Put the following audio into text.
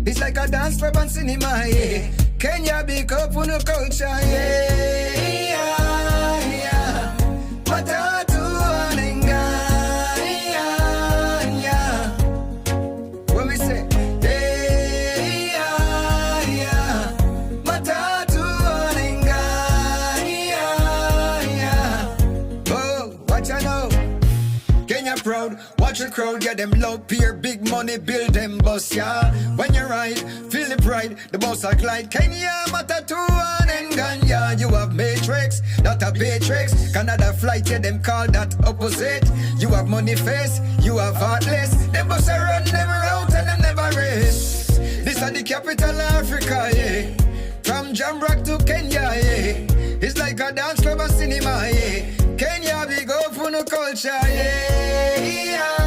It's like a dance club and cinema, yeah. Kenya big up on the culture, yeah, yeah. Matatu Nganya, when we say, yeah. Matatu Nganya. Oh, watch out now. Kenya proud, watch the crowd, yeah, them love peer, big money, build them bus, yeah. When you ride, feel the pride, the bus are glide. Kenya, Matatu Nganya, you have matrix, not a matrix. Canada flight, yeah, them call that opposite. You have money face, you have heartless. Them bus are run never out and them never race. This is the capital of Africa, yeah. From Jamaica to Kenya, yeah. It's like a dance club and cinema, yeah. Kenya big up on the culture, yeah.